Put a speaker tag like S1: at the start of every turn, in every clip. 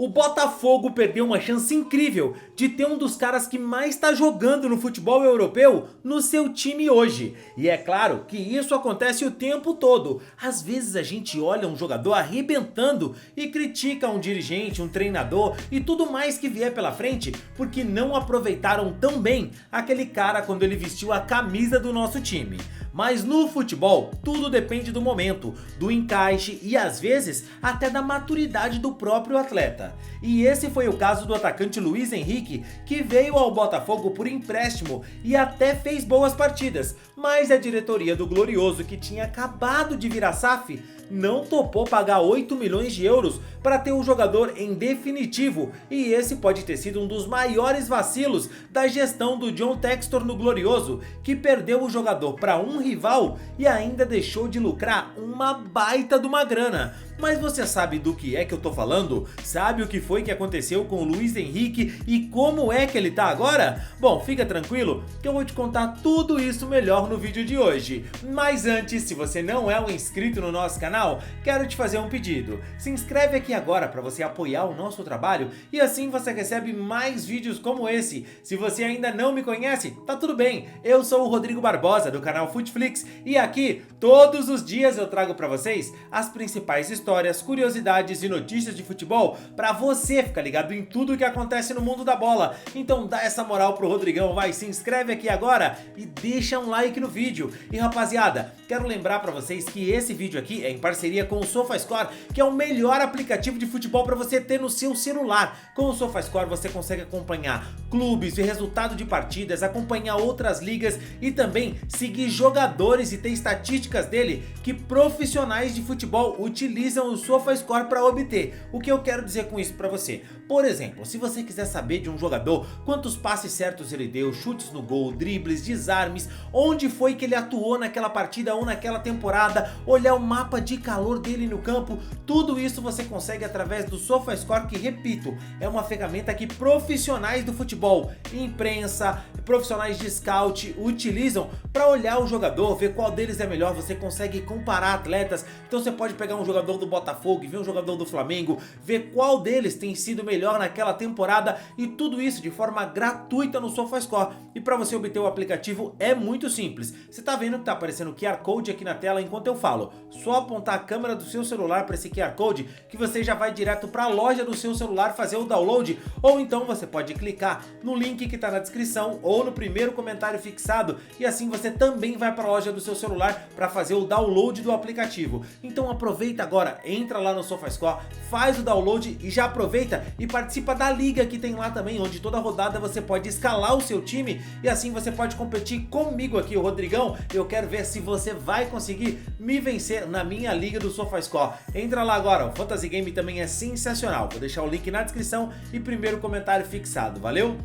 S1: O Botafogo perdeu uma chance incrível de ter um dos caras que mais está jogando no futebol europeu no seu time hoje. E é claro que isso acontece o tempo todo. Às vezes a gente olha um jogador arrebentando e critica um dirigente, um treinador e tudo mais que vier pela frente porque não aproveitaram tão bem aquele cara quando ele vestiu a camisa do nosso time. Mas no futebol, tudo depende do momento, do encaixe e às vezes até da maturidade do próprio atleta. E esse foi o caso do atacante Luiz Henrique, que veio ao Botafogo por empréstimo e até fez boas partidas, mas a diretoria do Glorioso, que tinha acabado de virar SAF, não topou pagar 8 milhões de euros para ter o jogador em definitivo, e esse pode ter sido um dos maiores vacilos da gestão do John Textor no Glorioso, que perdeu o jogador para um rival e ainda deixou de lucrar uma baita de uma grana. Mas você sabe do que é que eu tô falando? Sabe o que foi que aconteceu com o Luiz Henrique e como é que ele tá agora? Bom, fica tranquilo que eu vou te contar tudo isso melhor no vídeo de hoje. Mas antes, se você não é um inscrito no nosso canal, quero te fazer um pedido. Se inscreve aqui agora para você apoiar o nosso trabalho e assim você recebe mais vídeos como esse. Se você ainda não me conhece, tá tudo bem. Eu sou o Rodrigo Barbosa do canal Futflix e aqui todos os dias eu trago para vocês as principais histórias, curiosidades e notícias de futebol para você ficar ligado em tudo que acontece no mundo da bola. Então dá essa moral pro Rodrigão, vai, se inscreve aqui agora e deixa um like no vídeo. E rapaziada, quero lembrar para vocês que esse vídeo aqui é em parceria com o SofaScore, que é o melhor aplicativo de futebol para você ter no seu celular. Com o SofaScore você consegue acompanhar clubes e resultado de partidas, acompanhar outras ligas e também seguir jogadores e ter estatísticas dele que profissionais de futebol utilizam o SofaScore para obter. O que eu quero dizer com isso para você? Por exemplo, se você quiser saber de um jogador, quantos passes certos ele deu, chutes no gol, dribles, desarmes, onde foi que ele atuou naquela partida ou naquela temporada, olhar o mapa de calor dele no campo, tudo isso você consegue através do SofaScore, que, repito, é uma ferramenta que profissionais do futebol, imprensa, profissionais de scout utilizam para olhar o jogador, ver qual deles é melhor. Você consegue comparar atletas, então você pode pegar um jogador do Botafogo e ver um jogador do Flamengo, ver qual deles tem sido melhor naquela temporada, e tudo isso de forma gratuita no SofaScore. E para você obter o aplicativo é muito simples. Você tá vendo que tá aparecendo o QR Code aqui na tela enquanto eu falo. Só apontar a câmera do seu celular para esse QR Code que você já vai direto para a loja do seu celular fazer o download, ou então você pode clicar no link que tá na descrição ou no primeiro comentário fixado e assim você também vai para a loja do seu celular para fazer o download do aplicativo. Então aproveita agora, entra lá no SofaScore, faz o download e já aproveita e participa da liga que tem lá também, onde toda rodada você pode escalar o seu time e assim você pode competir comigo aqui, o Rodrigão. Eu quero ver se você vai conseguir me vencer na minha liga do SofaScore. Entra lá agora, o Fantasy Game também é sensacional. Vou deixar o link na descrição e primeiro comentário fixado, valeu?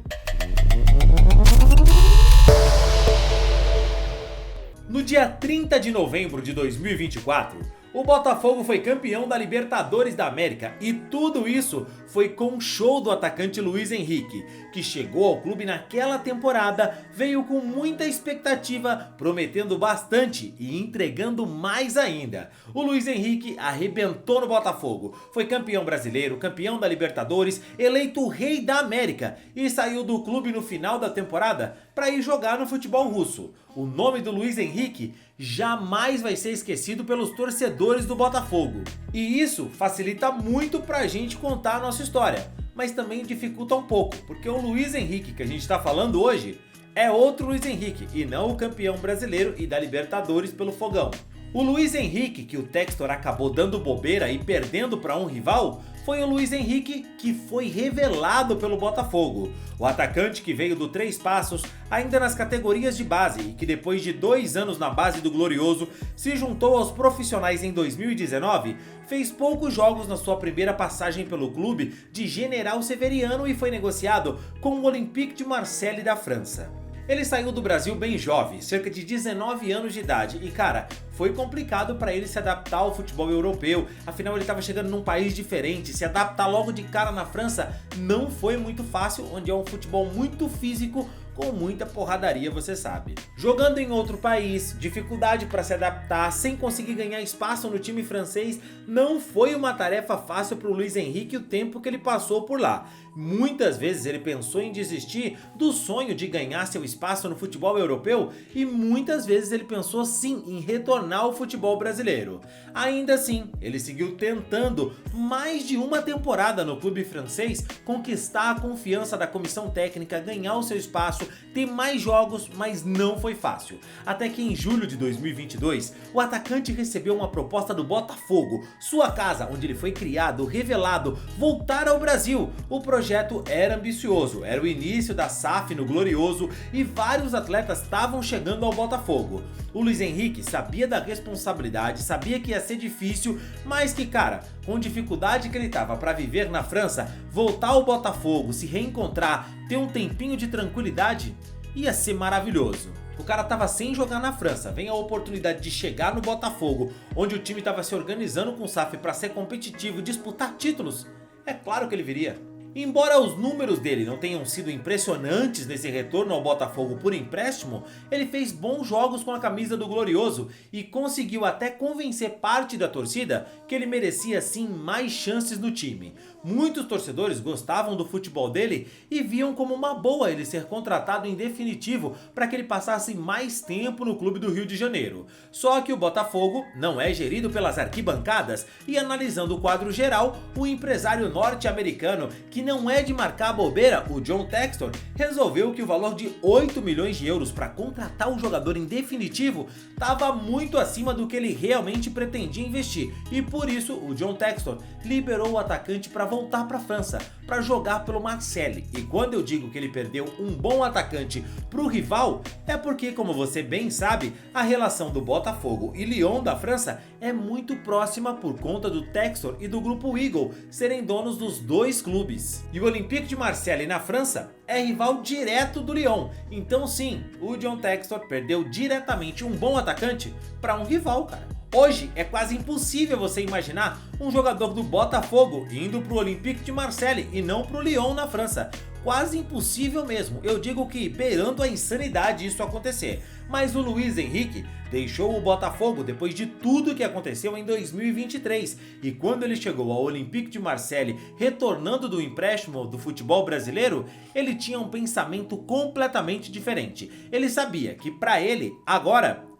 S1: No dia 30 de novembro de 2024, o Botafogo foi campeão da Libertadores da América e tudo isso foi com o show do atacante Luiz Henrique, que chegou ao clube naquela temporada, veio com muita expectativa, prometendo bastante e entregando mais ainda. O Luiz Henrique arrebentou no Botafogo, foi campeão brasileiro, campeão da Libertadores, eleito o rei da América e saiu do clube no final da temporada para ir jogar no futebol russo. O nome do Luiz Henrique jamais vai ser esquecido pelos torcedores do Botafogo. E isso facilita muito pra gente contar a nossa história, mas também dificulta um pouco, porque o Luiz Henrique que a gente está falando hoje é outro Luiz Henrique e não o campeão brasileiro e da Libertadores pelo Fogão. O Luiz Henrique que o Textor acabou dando bobeira e perdendo para um rival foi o Luiz Henrique que foi revelado pelo Botafogo. O atacante que veio do Três Passos ainda nas categorias de base e que depois de 2 anos na base do Glorioso se juntou aos profissionais em 2019, fez poucos jogos na sua primeira passagem pelo clube de General Severiano e foi negociado com o Olympique de Marseille da França. Ele saiu do Brasil bem jovem, cerca de 19 anos de idade, e cara, foi complicado para ele se adaptar ao futebol europeu, afinal ele estava chegando num país diferente, se adaptar logo de cara na França não foi muito fácil, onde é um futebol muito físico, com muita porradaria, você sabe. Jogando em outro país, dificuldade para se adaptar, sem conseguir ganhar espaço no time francês, não foi uma tarefa fácil para o Luiz Henrique o tempo que ele passou por lá. Muitas vezes ele pensou em desistir do sonho de ganhar seu espaço no futebol europeu e muitas vezes ele pensou sim em retornar ao futebol brasileiro. Ainda assim, ele seguiu tentando mais de uma temporada no clube francês, conquistar a confiança da comissão técnica, ganhar o seu espaço, ter mais jogos, mas não foi fácil. Até que em julho de 2022, o atacante recebeu uma proposta do Botafogo, sua casa onde ele foi criado, revelado, voltar ao Brasil. O projeto era ambicioso, era o início da SAF no Glorioso e vários atletas estavam chegando ao Botafogo. O Luiz Henrique sabia da responsabilidade, sabia que ia ser difícil, mas que cara, com dificuldade que ele tava para viver na França, voltar ao Botafogo, se reencontrar, ter um tempinho de tranquilidade, ia ser maravilhoso. O cara tava sem jogar na França, vem a oportunidade de chegar no Botafogo, onde o time tava se organizando com o SAF para ser competitivo e disputar títulos, é claro que ele viria. Embora os números dele não tenham sido impressionantes nesse retorno ao Botafogo por empréstimo, ele fez bons jogos com a camisa do Glorioso e conseguiu até convencer parte da torcida que ele merecia sim mais chances no time. Muitos torcedores gostavam do futebol dele e viam como uma boa ele ser contratado em definitivo para que ele passasse mais tempo no clube do Rio de Janeiro. Só que o Botafogo não é gerido pelas arquibancadas e, analisando o quadro geral, o empresário norte-americano, que não é de marcar bobeira, o John Textor, resolveu que o valor de 8 milhões de euros para contratar um jogador em definitivo estava muito acima do que ele realmente pretendia investir, e por isso o John Textor liberou o atacante para voltar para a França, para jogar pelo Marseille. E quando eu digo que ele perdeu um bom atacante para o rival, é porque, como você bem sabe, a relação do Botafogo e Lyon da França é muito próxima por conta do Textor e do grupo Eagle serem donos dos dois clubes. E o Olympique de Marseille na França é rival direto do Lyon, então sim, o John Textor perdeu diretamente um bom atacante para um rival, cara. Hoje é quase impossível você imaginar um jogador do Botafogo indo para o Olympique de Marseille e não para o Lyon na França. Quase impossível mesmo, eu digo que beirando a insanidade isso acontecer. Mas o Luiz Henrique deixou o Botafogo depois de tudo que aconteceu em 2023 e quando ele chegou ao Olympique de Marseille, retornando do empréstimo do futebol brasileiro, ele tinha um pensamento completamente diferente. Ele sabia que para ele,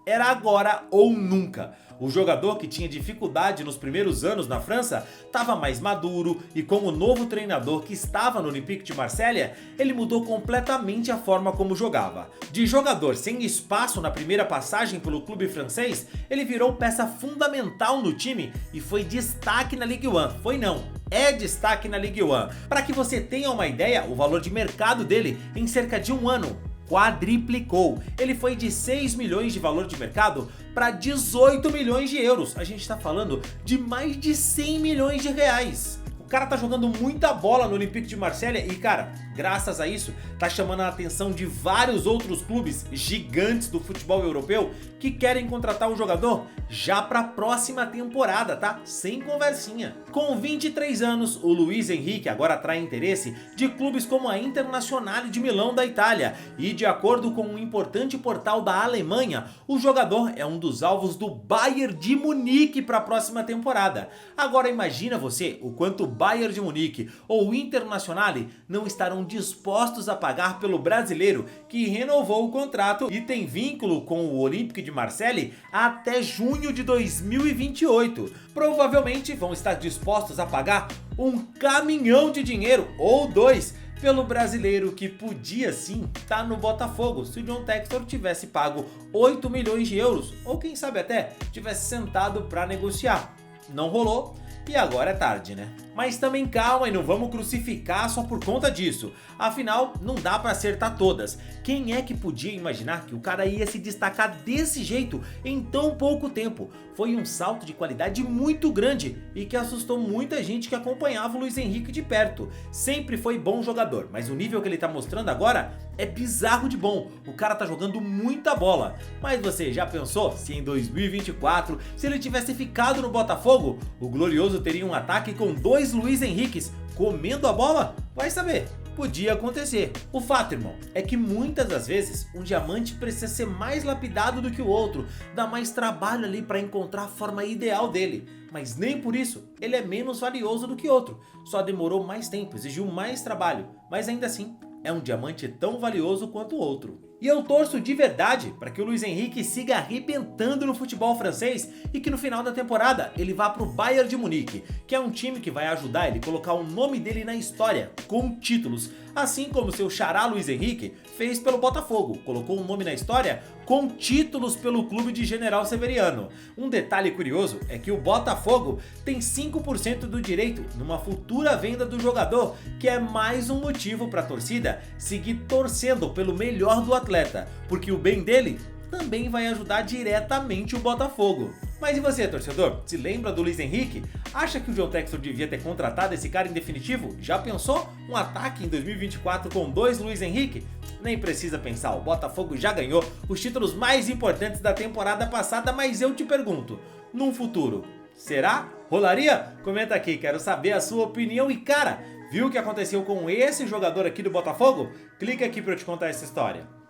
S1: era agora ou nunca. O jogador que tinha dificuldade nos primeiros anos na França estava mais maduro e com o novo treinador que estava no Olympique de Marseille, ele mudou completamente a forma como jogava. De jogador sem espaço na primeira passagem pelo clube francês, ele virou peça fundamental no time e foi destaque na Ligue 1. Foi não, é destaque na Ligue 1. Para que você tenha uma ideia, o valor de mercado dele em cerca de um ano quadriplicou. Ele foi de 6 milhões de valor de mercado para 18 milhões de euros. A gente está falando de mais de 100 milhões de reais. O cara tá jogando muita bola no Olympique de Marseille e, cara, graças a isso, tá chamando a atenção de vários outros clubes gigantes do futebol europeu que querem contratar o jogador já para a próxima temporada, tá? Sem conversinha. Com 23 anos, o Luiz Henrique agora atrai interesse de clubes como a Internazionale de Milão da Itália e, de acordo com um importante portal da Alemanha, o jogador é um dos alvos do Bayern de Munique para a próxima temporada. Agora imagina você o quanto o Bayern de Munique ou o Internazionale não estarão dispostos a pagar pelo brasileiro que renovou o contrato e tem vínculo com o Olympique de Marseille até junho de 2028. Provavelmente vão estar dispostos a pagar um caminhão de dinheiro ou dois pelo brasileiro que podia sim estar no Botafogo se o John Textor tivesse pago 8 milhões de euros ou quem sabe até tivesse sentado para negociar. Não rolou. E agora é tarde, né? Mas também calma e não vamos crucificar só por conta disso. Afinal, não dá pra acertar todas. Quem é que podia imaginar que o cara ia se destacar desse jeito em tão pouco tempo? Foi um salto de qualidade muito grande e que assustou muita gente que acompanhava o Luiz Henrique de perto. Sempre foi bom jogador, mas o nível que ele tá mostrando agora é bizarro de bom. O cara tá jogando muita bola. Mas você já pensou se em 2024, se ele tivesse ficado no Botafogo, o Glorioso teria um ataque com dois Luiz Henriques comendo a bola? Vai saber. podia acontecer. O fato, irmão, é que muitas das vezes um diamante precisa ser mais lapidado do que o outro, dá mais trabalho ali para encontrar a forma ideal dele, mas nem por isso ele é menos valioso do que outro, só demorou mais tempo, exigiu mais trabalho, mas ainda assim é um diamante tão valioso quanto o outro. E eu torço de verdade para que o Luiz Henrique siga arrebentando no futebol francês e que no final da temporada ele vá para o Bayern de Munique, que é um time que vai ajudar ele a colocar o nome dele na história, com títulos, assim como seu xará Luiz Henrique fez pelo Botafogo, colocou um nome na história com títulos pelo clube de General Severiano. Um detalhe curioso é que o Botafogo tem 5% do direito numa futura venda do jogador, que é mais um motivo para a torcida seguir torcendo pelo melhor do atleta, porque o bem dele também vai ajudar diretamente o Botafogo. Mas e você, torcedor? Se lembra do Luiz Henrique? Acha que o John Textor devia ter contratado esse cara em definitivo? Já pensou um ataque em 2024 com 2 Luiz Henrique? Nem precisa pensar, o Botafogo já ganhou os títulos mais importantes da temporada passada, mas eu te pergunto, num futuro, será? Rolaria? Comenta aqui, quero saber a sua opinião e cara, viu o que aconteceu com esse jogador aqui do Botafogo? Clica aqui para eu te contar essa história.